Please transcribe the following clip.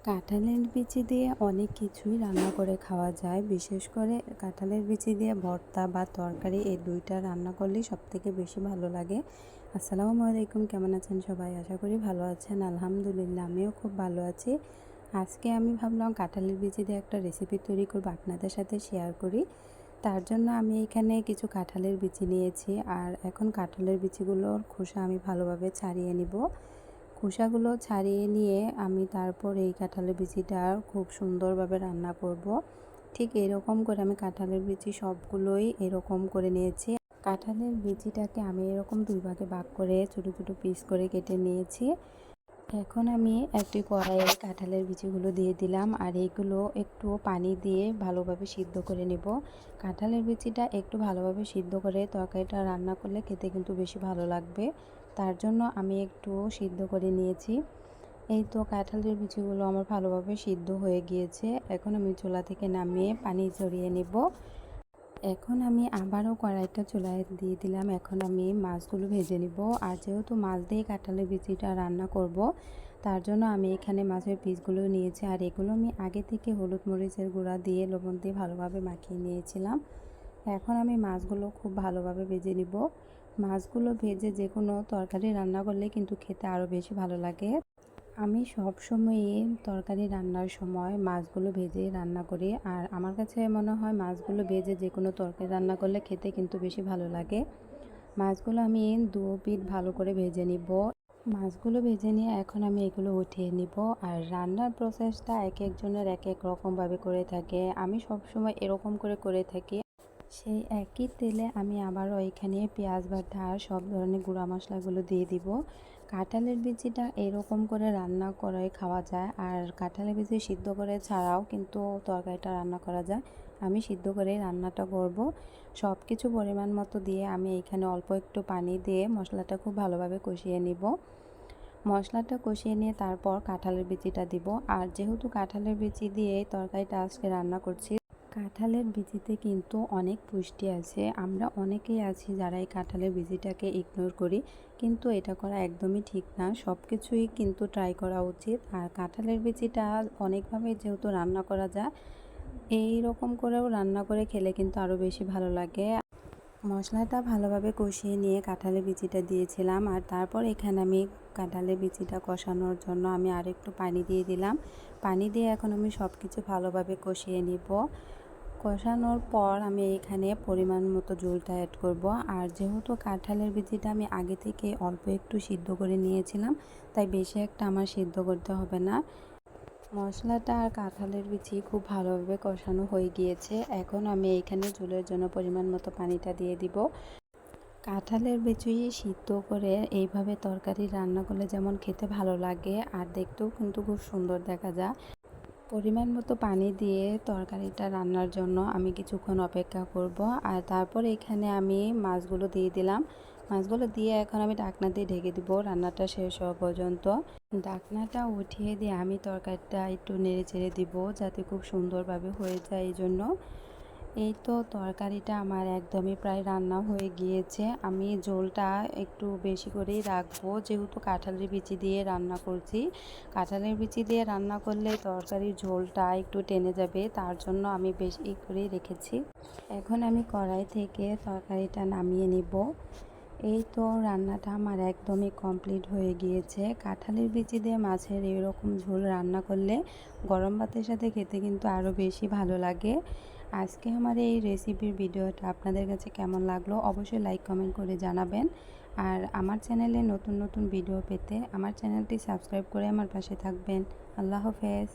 কাঁঠালের বিচি দিয়ে অনেক কিছুই রান্না করে খাওয়া যায়। বিশেষ করে কাঁঠালের বিচি দিয়ে ভর্তা বা তরকারি এই দুইটা রান্না করলেই সবথেকে বেশি ভালো লাগে। আসসালামু আলাইকুম, কেমন আছেন সবাই? আশা করি ভালো আছেন। আলহামদুলিল্লাহ, আমিও খুব ভালো আছি। আজকে আমি ভাবলাম কাঁঠালের বিচি দিয়ে একটা রেসিপি তৈরি করব, আপনাদের সাথে শেয়ার করি। তার জন্য আমি এখানে কিছু কাঁঠালের বিচি নিয়েছি, আর এখন কাঁঠালের বিচিগুলোর খোসা আমি ভালোভাবে ছাড়িয়ে নিব। খোসাগুলো ছাড়িয়ে নিয়ে আমি তারপর এই কাঁঠালের বিচিটা খুব সুন্দরভাবে রান্না করব। ঠিক এরকম করে আমি কাঁঠালের বিচি সবগুলোই এরকম করে নিয়েছি। কাঁঠালের বিচিটাকে আমি এরকম দুই ভাগে ভাগ করে ছোটো ছোটো পিস করে কেটে নিয়েছি। এখন আমি একটি কড়াইয়ে কাঁঠালের বিচিগুলো দিয়ে দিলাম, আর এইগুলো একটু পানি দিয়ে ভালোভাবে সিদ্ধ করে নেব। কাঁঠালের বিচিটা একটু ভালোভাবে সিদ্ধ করে তরকারিটা রান্না করলে খেতে কিন্তু বেশি ভালো লাগবে। তার জন্য আমি একটু সিদ্ধ করে নিয়েছি। এই তো কাঁঠালের বিচিগুলো আমার ভালোভাবে সিদ্ধ হয়ে গিয়েছে। এখন আমি চুলা থেকে নামিয়ে পানি ঝরিয়ে নেব। এখন আমি আবারও কড়াইটা চুলায় দিয়ে দিলাম। এখন আমি মাছগুলো ভেজে নিব। আর যেহেতু মাছ দিয়ে কাঁঠালের বিচিটা রান্না করব, তার জন্য আমি এখানে মাছের পিসগুলো নিয়েছি। আর এগুলো আমি আগে থেকে হলুদ মরিচের গুঁড়া দিয়ে লবণ দিয়ে ভালোভাবে মাখিয়ে নিয়েছিলাম। এখন আমি মাছগুলো খুব ভালোভাবে ভেজে নিব। মাছগুলো ভেজে যে কোনো তরকারি রান্না করলে কিন্তু খেতে আরও বেশি ভালো লাগে। আমি সবসময়ই তরকারি রান্নার সময় মাছগুলো ভেজে রান্না করি, আর আমার কাছে মনে হয় মাছগুলো ভেজে যে কোনো তরকারি রান্না করলে খেতে কিন্তু বেশি ভালো লাগে। মাছগুলো আমি দু পিঠ ভালো করে ভেজে নিব। মাছগুলো ভেজে নিয়ে এখন আমি এগুলো উঠিয়ে নিব। আর রান্নার প্রসেসটা এক একজনের এক এক রকমভাবে করে থাকে, আমি সবসময় এরকম করে থাকি। সেই একই তেলে আমি আবারও এখানে পেঁয়াজ বাটা আর সব ধরনের গুঁড়া মশলাগুলো দিয়ে দিব। কাঁঠালের বিচিটা এরকম করে রান্না করে খাওয়া যায়, আর কাঁঠালের বিচি সিদ্ধ করে ছাড়াও কিন্তু তরকারিটা রান্না করা যায়। আমি সিদ্ধ করে রান্নাটা করব। সব কিছু পরিমাণ মতো দিয়ে আমি এখানে অল্প একটু পানি দিয়ে মশলাটা খুব ভালোভাবে কষিয়ে নিব। মশলাটা কষিয়ে নিয়ে তারপর কাঁঠালের বিচিটা দিব। আর যেহেতু কাঁঠালের বিচি দিয়ে তরকারিটা আজকে রান্না করছি, কাঁঠালের বিচিতে কিন্তু অনেক পুষ্টি আছে। আমরা অনেকেই আছি যারা এই কাঁঠালের বিচিটাকে ইগনোর করি, কিন্তু এটা করা একদমই ঠিক না। সব কিছুই কিন্তু ট্রাই করা উচিত। আর কাঁঠালের বিচিটা অনেকভাবে যেহেতু রান্না করা যায়, এই রকম করেও রান্না করে খেলে কিন্তু আরও বেশি ভালো লাগে। মশলাটা ভালোভাবে কষিয়ে নিয়ে কাঁঠালের বিচিটা দিয়েছিলাম, আর তারপর এখানে আমি কাঁঠালের বিচিটা কষানোর জন্য আমি আরেকটু পানি দিয়ে দিলাম। পানি দিয়ে এখন আমি সব কিছু ভালোভাবে কষিয়ে নিব। কষানোর পর আমি এখানে পরিমাণ মতো ঝোলটা অ্যাড করব। আর যেহেতু কাঁঠালের বিচিটা আমি আগে থেকে অল্প একটু সিদ্ধ করে নিয়েছিলাম, তাই বেশি একটা আমার সিদ্ধ করতে হবে না। মশলাটা আর কাঁঠালের বিচি খুব ভালোভাবে কষানো হয়ে গিয়েছে। এখন আমি এইখানে ঝোলের জন্য পরিমাণ মতো পানিটা দিয়ে দিব। কাঁঠালের বিচি সিদ্ধ করে এইভাবে তরকারি রান্না করলে যেমন খেতে ভালো লাগে, আর দেখতেও কিন্তু খুব সুন্দর দেখা যায়। পরিমাণ মতো পানি দিয়ে তরকারিটা রান্নার জন্য আমি কিছুক্ষণ অপেক্ষা করব। আর তারপর এখানে আমি মাছগুলো দিয়ে দিলাম। মাছগুলো দিয়ে এখন আমি ঢাকনা দিয়ে ঢেকে দিব রান্নাটা শেষ হওয়া পর্যন্ত। ঢাকনাটা উঠিয়ে দিয়ে আমি তরকারিটা একটু নেড়ে চেড়ে দিব যাতে খুব সুন্দরভাবে হয়ে যায়। এই জন্য এই তো তরকারিটা আমার একদমই প্রায় রান্না হয়ে গিয়েছে। আমি ঝোলটা একটু বেশি করেই রাখবো, যেহেতু কাঁঠালের বিচি দিয়ে রান্না করছি। কাঁঠালের বিচি দিয়ে রান্না করলে তরকারির ঝোলটা একটু টেনে যাবে, তার জন্য আমি বেশি করেই রেখেছি। এখন আমি কড়াই থেকে তরকারিটা নামিয়ে নিব। এই তো রান্নাটা আমার একদমই কমপ্লিট হয়ে গিয়েছে। কাঁঠালের বিচি দিয়ে মাছের এরকম ঝোল রান্না করলে গরম ভাতের সাথে খেতে কিন্তু আরও বেশি ভালো লাগে। আজকে আমার এই রেসিপির ভিডিওটা আপনাদের কাছে কেমন লাগলো অবশ্যই লাইক কমেন্ট করে জানাবেন। আর আমার চ্যানেলে নতুন নতুন ভিডিও পেতে আমার চ্যানেলটি সাবস্ক্রাইব করে আমার পাশে থাকবেন। আল্লাহ হাফেজ।